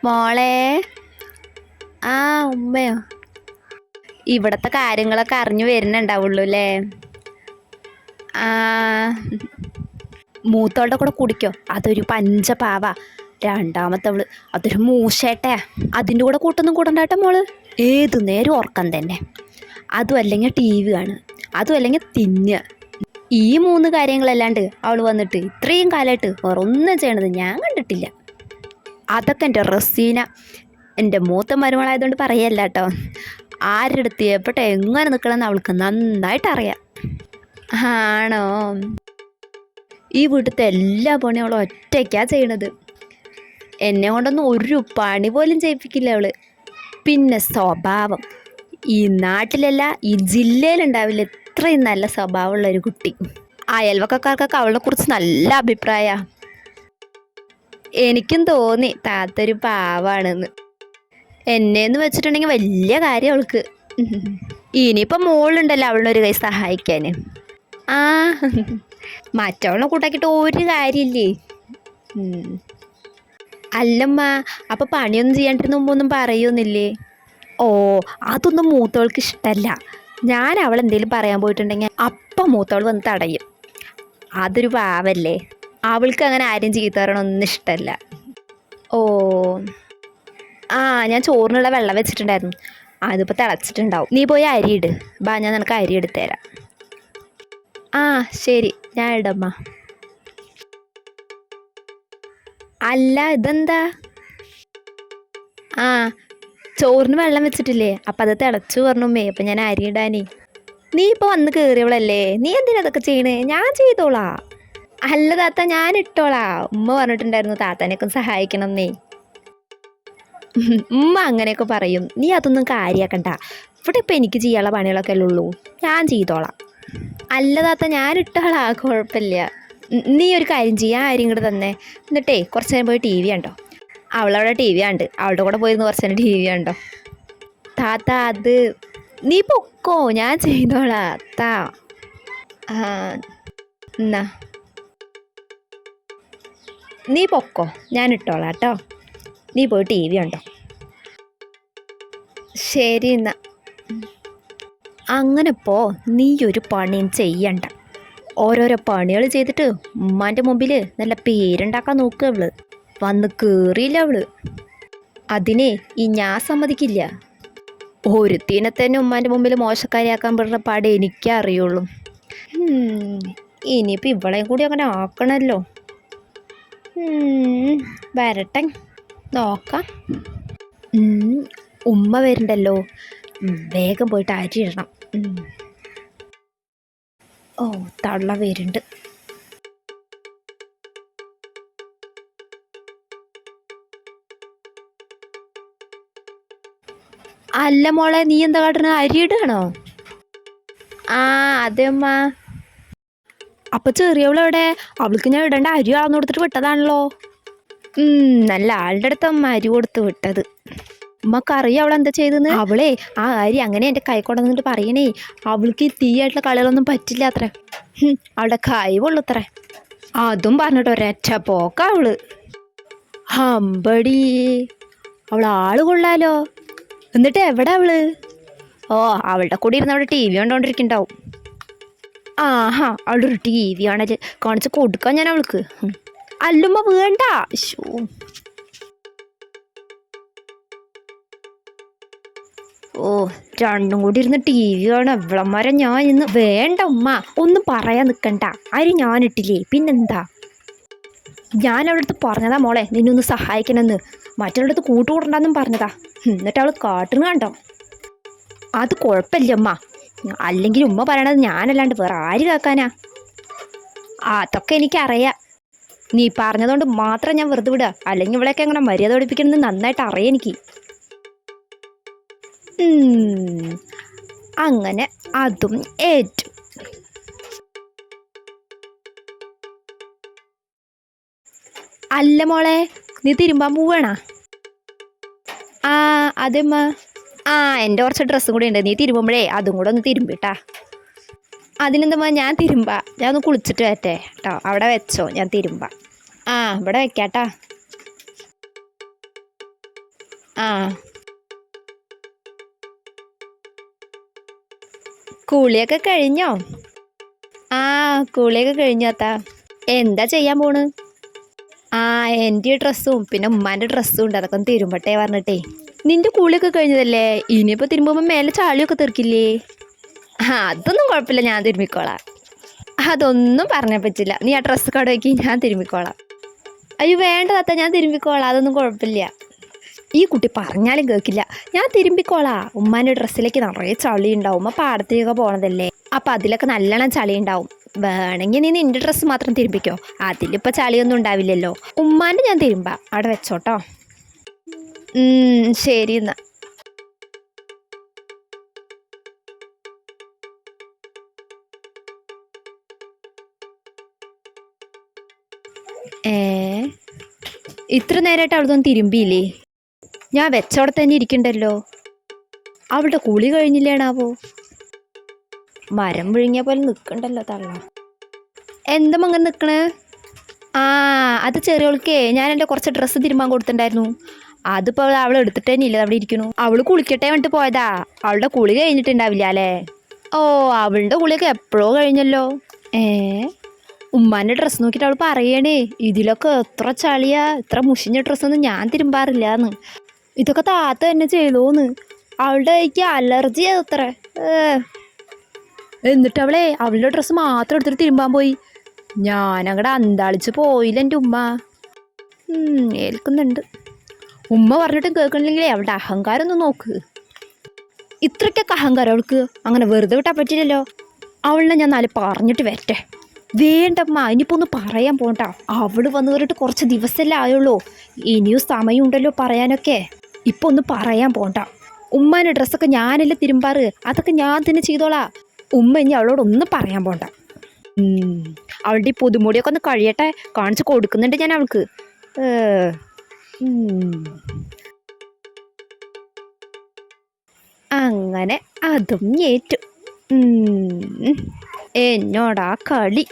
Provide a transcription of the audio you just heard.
മോളെ. ആ, ഉമ്മയോ? ഇവിടത്തെ കാര്യങ്ങളൊക്കെ അറിഞ്ഞു വരുന്നുണ്ടാവുള്ളൂ അല്ലേ? ആ, മൂത്തോളുടെ കൂടെ കുടിക്കോ? അതൊരു പഞ്ചപാവ. രണ്ടാമത്തവള് അതൊരു മൂശേട്ടയാ. അതിൻ്റെ കൂടെ കൂട്ടൊന്നും കൂടണ്ടാട്ട മോള്. ഏതു നേരം ഉറക്കം തന്നെ. അതും അല്ലെങ്കിൽ ടി വി കാണുക, അതും അല്ലെങ്കിൽ തിന്നുക. ഈ മൂന്ന് കാര്യങ്ങളല്ലാണ്ട് അവൾ വന്നിട്ട് ഇത്രയും കാലമായിട്ട് വേറെ ഒന്നും ചെയ്യണത് ഞാൻ കണ്ടിട്ടില്ല. അതൊക്കെ എൻ്റെ റസീന, എൻ്റെ മൂത്ത മരുമകളായതുകൊണ്ട് പറയല്ല കേട്ടോ. ആരുടെ അടുത്ത് എവിടെ എങ്ങനെ നിൽക്കണമെന്ന് അവൾക്ക് നന്നായിട്ട് അറിയാം. ആണോ? ഈ വീട്ടിലത്തെ എല്ലാ പണിയും അവൾ ഒറ്റയ്ക്കാണ് ചെയ്യണത്. എന്നെ കൊണ്ടൊന്നും ഒരു പണി പോലും ചെയ്യിപ്പിക്കില്ല അവള്. പിന്നെ സ്വഭാവം, ഈ നാട്ടിലല്ല ഈ ജില്ലയിലുണ്ടാവില്ല ഇത്രയും നല്ല സ്വഭാവമുള്ളൊരു കുട്ടി. അയൽവക്കക്കാർക്കൊക്കെ അവളെ കുറിച്ച് നല്ല അഭിപ്രായമാണ്. എനിക്കും തോന്നി താത്തൊരു പാവാണെന്ന്. എന്നെന്ന് വെച്ചിട്ടുണ്ടെങ്കിൽ വലിയ കാര്യം അവൾക്ക്. ഇനിയിപ്പം മോളുണ്ടല്ലോ അവളിനൊരു കൈ സഹായിക്കാൻ. ആ, മറ്റവളെ കൂട്ടാക്കിയിട്ട് ഒരു കാര്യമില്ലേ. അല്ലമ്മ, അപ്പം പണിയൊന്നും ചെയ്യാണ്ടിരുന്ന മുമ്പൊന്നും പറയൊന്നുമില്ലേ? ഓ, അതൊന്നും മൂത്തവൾക്ക് ഇഷ്ടമല്ല. ഞാൻ അവളെന്തേലും പറയാൻ പോയിട്ടുണ്ടെങ്കിൽ അപ്പം മൂത്തവൾ വന്ന് തടയും. അതൊരു പാവല്ലേ. അവൾക്ക് അങ്ങനെ ആരും ചീത്ത പറയണമൊന്നും ഇഷ്ടമല്ല. ഓ, ആ, ഞാൻ ചോറിനുള്ള വെള്ളം വെച്ചിട്ടുണ്ടായിരുന്നു. അതിപ്പോൾ തിളച്ചിട്ടുണ്ടാവും. നീ പോയി അരി ഇട്. ബാ, ഞാൻ നിനക്ക് അരി എടുത്തുതരാം. ആ, ശരി, ഞാൻ ഇടമ്മ. അല്ല, ഇതെന്താ? ആ, ചോറിന് വെള്ളം വെച്ചിട്ടില്ലേ? അപ്പം അത് തിളച്ചു പറഞ്ഞുമ്മേ. അപ്പം ഞാൻ അരി ഇടാനേ. നീ ഇപ്പോൾ വന്ന് കയറിയവളല്ലേ, നീ എന്തിനാ അതൊക്കെ ചെയ്യണേ? ഞാൻ ചെയ്തോളാ. അല്ല താത്ത, ഞാൻ ഇട്ടോളാ. ഉമ്മ പറഞ്ഞിട്ടുണ്ടായിരുന്നു താത്താനെയൊക്കെ സഹായിക്കണം എന്നേ. ഉമ്മ അങ്ങനെയൊക്കെ പറയും. നീ അതൊന്നും കാര്യമാക്കണ്ട. ഇവിടെ ഇപ്പം എനിക്ക് ചെയ്യാനുള്ള പണികളൊക്കെ അല്ലേ ഉള്ളൂ. ഞാൻ ചെയ്തോളാം. അല്ല താത്ത, ഞാൻ ഇട്ടോളാ, കുഴപ്പമില്ല. നീ ഒരു കാര്യം ചെയ്യാൻ ആരും ഇങ്ങോട്ട് തന്നെ. എന്നിട്ടേ കുറച്ച് നേരം പോയി ടി വി കണ്ടോ. അവളവിടെ ടി വി കണ്ട്. അവളുടെ കൂടെ പോയിരുന്നു കുറച്ച് നേരം ടി വി കണ്ടോ. താത്ത, അത് നീ പൊക്കോ, ഞാൻ ചെയ്തോളാ താ. എന്നാ നീ പൊക്കോ, ഞാൻ ഇട്ടോളാം കേട്ടോ. നീ പോയി ടി വി കണ്ടോ. ശരി എന്നാ. അങ്ങനെ പോ, നീ ഒരു പണിയും ചെയ്യണ്ട. ഓരോരോ പണികൾ ചെയ്തിട്ട് ഉമ്മാൻ്റെ മുമ്പിൽ നല്ല പേരുണ്ടാക്കാൻ നോക്കുക അവള്. വന്ന് കയറിയില്ല അവള്. അതിനെ ഈ ഞാൻ സമ്മതിക്കില്ല. ഒരുത്തിനെ തന്നെ ഉമ്മാൻ്റെ മുമ്പിൽ മോശക്കാരിയാക്കാൻ പറ്റുന്ന പാടെ എനിക്കേ അറിയുള്ളൂ. ഇനിയിപ്പോൾ ഇവളെയും കൂടി അങ്ങനെ ആക്കണമല്ലോ. വരട്ടെ, നോക്കാം. ഉമ്മ വരുന്നുണ്ടല്ലോ, വേഗം പോയിട്ട് അരി ഇടണം. ഓ, തള്ള വരുന്നുണ്ട്. അല്ല മോളെ, നീ എന്താ കാട്ടണ? അരി ഇടുകയാണോ? ആ, അതെ അമ്മ. അപ്പം ചെറിയവളെവിടെ? അവൾക്ക് ഞാൻ ഇടേണ്ട അരി അളന്നു കൊടുത്തിട്ട് വിട്ടതാണല്ലോ. നല്ല ആളുടെ അടുത്ത് അമ്മ അരി കൊടുത്ത് വിട്ടത്. ഉമ്മക്കറിയാം അവളെന്താ ചെയ്തെന്ന്. അവളെ ആ അരി അങ്ങനെ എൻ്റെ കൈ കൊണ്ടുവന്നിട്ട് പറയണേ, അവൾക്ക് ഈ തീയായിട്ടുള്ള കളികളൊന്നും പറ്റില്ല അത്ര. അവളുടെ കൈ കൊള്ളുത്ര. അതും പറഞ്ഞിട്ട് ഒരൊറ്റ പോക്ക അവള്. ഹമ്പടി, അവൾ ആള് കൊള്ളാലോ. എന്നിട്ട് എവിടെ അവള്? ഓ, അവളുടെ കൂടെ ഇരുന്ന് അവിടെ ടി വി കണ്ടോണ്ടിരിക്കണ്ടാവും. ആഹാ, അവളുടെ ഒരു ടി വി ആണല് കാണിച്ച് കൊടുക്കാം ഞാൻ അവൾക്ക്. അല്ലുമ്മ വേണ്ട. ശോ, ഓ, രണ്ടും കൂടി ഇരുന്ന് ടി വി ആണ്. ഇവളന്മാരെ ഞാൻ ഇന്ന് വേണ്ട ഉമ്മ, ഒന്നും പറയാൻ നിൽക്കണ്ട. അരി ഞാനിട്ടില്ലേ, പിന്നെന്താ? ഞാൻ അവളുടെ അടുത്ത് പറഞ്ഞതാ മോളെ നിന്നൊന്ന് സഹായിക്കണമെന്ന്. മറ്റുള്ള അടുത്ത് കൂട്ടുകൂടണ്ടെന്നും പറഞ്ഞതാ. എന്നിട്ട് അവൾ കാട്ടുന്ന കണ്ടോ. അത് കുഴപ്പമില്ല ഉമ്മ. അല്ലെങ്കിൽ ഉമ്മ പറയണത് ഞാനല്ലാണ്ട് വേറെ ആര് കേൾക്കാനാ? അതൊക്കെ എനിക്കറിയാം. നീ പറഞ്ഞതുകൊണ്ട് മാത്രം ഞാൻ വെറുതെ വിടുക. അല്ലെങ്കിൽ ഇവളെയൊക്കെ എങ്ങനെ മര്യാദ പഠിപ്പിക്കണമെന്ന് നന്നായിട്ട് അറിയാം എനിക്ക്. അങ്ങനെ അതും ഏറ്റു. അല്ല മോളെ, നീ തിരുമ്പാൻ പോവാണാ? ആ, അതെമ്മ. ആ, എൻ്റെ കുറച്ച് ഡ്രസ്സും കൂടി ഉണ്ട്. നീ തിരുമ്പുമ്പോഴേ അതും കൂടെ ഒന്ന് തിരുമ്പിട്ടാ. അതിനെന്താ, ഞാൻ തിരുമ്പാ. ഞാൻ ഒന്ന് കുളിച്ചിട്ട് വരട്ടെ കേട്ടോ. അവിടെ വെച്ചോ, ഞാൻ തിരുമ്പാ. ആ, ഇവിടെ വെക്കാട്ടാ. ആ കുളിയൊക്കെ കഴിഞ്ഞോ? ആ കുളിയൊക്കെ കഴിഞ്ഞാത്താ. എന്താ ചെയ്യാൻ പോണ്? ആ എൻ്റെ ഡ്രസ്സും പിന്നെ ഉമ്മാൻ്റെ ഡ്രസ്സും ഉണ്ട്, അതൊക്കെ ഒന്ന് തിരുമ്പട്ടെ പറഞ്ഞിട്ടേ. നിന്റെ കുളിയൊക്കെ കഴിഞ്ഞതല്ലേ, ഇനിയിപ്പോൾ തിരുമ്പുമ്പോൾ മേലെ ചാളിയൊക്കെ തെറിക്കില്ലേ? ആ അതൊന്നും കുഴപ്പമില്ല, ഞാൻ തിരുമ്മിക്കോളാം. അതൊന്നും പറഞ്ഞാൽ പറ്റില്ല, നീ ആ ഡ്രസ്സ് കട വയ്ക്കി, ഞാൻ തിരുമ്മിക്കോളാം. അയ്യോ വേണ്ട താത്ത, ഞാൻ തിരുമ്മിക്കോളാം, അതൊന്നും കുഴപ്പമില്ല. ഈ കുട്ടി പറഞ്ഞാലും കേൾക്കില്ല. ഞാൻ തിരുമ്പിക്കോളാം. ഉമ്മാൻ്റെ ഡ്രസ്സിലേക്ക് നിറയെ ചളി ഉണ്ടാവും, ഉമ്മ പാടത്തേക്കൊക്കെ പോണതല്ലേ, അപ്പം അതിലൊക്കെ നല്ലോണം ചളി ഉണ്ടാവും. വേണമെങ്കിൽ നീ നിൻ്റെ ഡ്രസ്സ് മാത്രം തിരുമ്പിക്കോ, അതിലിപ്പോൾ ചളിയൊന്നും ഉണ്ടാവില്ലല്ലോ. ഉമ്മാൻ്റെ ഞാൻ തിരുമ്പാം, അവിടെ വെച്ചോട്ടോ. ശരി എന്നാ. ഇത്ര നേരമായിട്ട് അവളൊന്നും തിരുമ്പിയില്ലേ? ഞാൻ വെച്ചവിടെ തന്നെ ഇരിക്കണ്ടല്ലോ. അവളുടെ കുളി കഴിഞ്ഞില്ലേണാവോ? മരം വിഴുങ്ങിയ പോലെ നിൽക്കണ്ടല്ലോ തള്ള. എന്താ അങ്ങനെ നിൽക്കണേ? ആ അത് ചെറിയവൾക്കേ ഞാൻ എൻ്റെ കുറച്ച് ഡ്രസ്സ് തിരുമ്പാൻ കൊടുത്തിട്ടുണ്ടായിരുന്നു, അതിപ്പോൾ അവൾ എടുത്തിട്ട് തന്നെ ഇല്ല, അവിടെ ഇരിക്കണു. അവൾ കുളിക്കട്ടെ വേണ്ടിട്ട് പോയതാ, അവളുടെ കുളി കഴിഞ്ഞിട്ടുണ്ടാവില്ല അല്ലേ? ഓ അവളുടെ കുളിയൊക്കെ എപ്പോഴോ കഴിഞ്ഞല്ലോ. ഉമ്മാൻ്റെ ഡ്രസ്സ് നോക്കിയിട്ട് അവൾ പറയണേ, ഇതിലൊക്കെ എത്ര ചളിയാ, ഇത്ര മുഷിഞ്ഞ ഡ്രസ്സൊന്നും ഞാൻ തിരുമ്പാറില്ല എന്ന്. ഇതൊക്കെ താത്ത തന്നെ ചെയ്തോന്ന്, അവളുടെ കൈക്ക് അലർജിയാ അത്ര. എന്നിട്ട് അവളുടെ ഡ്രസ്സ് മാത്രം എടുത്തിട്ട് തിരുമ്പാൻ പോയി. ഞാനങ്ങടെ അന്താളിച്ച് പോയില്ല എൻ്റെ ഉമ്മ. ഏൽക്കുന്നുണ്ട്. ഉമ്മ പറഞ്ഞിട്ടും കേൾക്കണില്ലെങ്കിലേ അവളുടെ അഹങ്കാരം ഒന്ന് നോക്ക്. ഇത്രയ്ക്കൊക്കെ അഹങ്കാരം അവൾക്ക്, അങ്ങനെ വെറുതെ വിട്ടാൽ പറ്റില്ലല്ലോ. അവളിനെ ഞാൻ നാല് പറഞ്ഞിട്ട് വരട്ടെ. വേണ്ടമ്മ, ഇനിയിപ്പോൾ ഒന്ന് പറയാൻ പോണ്ട. അവൾ വന്നു കയറിയിട്ട് കുറച്ച് ദിവസമല്ലേ ആയുള്ളൂ, ഇനിയും സമയമുണ്ടല്ലോ പറയാനൊക്കെ. ഇപ്പം ഒന്ന് പറയാൻ പോണ്ട. ഉമ്മാൻ്റെ ഡ്രസ്സൊക്കെ ഞാനല്ലേ തിരുമ്പാറ്, അതൊക്കെ ഞാൻ തന്നെ ചെയ്തോളാം. ഉമ്മ ഇനി അവളോടൊന്നും പറയാൻ പോണ്ട. അവളുടെ ഈ പുതുമുടിയൊക്കെ ഒന്ന് കഴിയട്ടെ, കാണിച്ച് കൊടുക്കുന്നുണ്ട് ഞാൻ അവൾക്ക്. അങ്ങനെ അതും ഏറ്റു. എന്നോടാ കളി.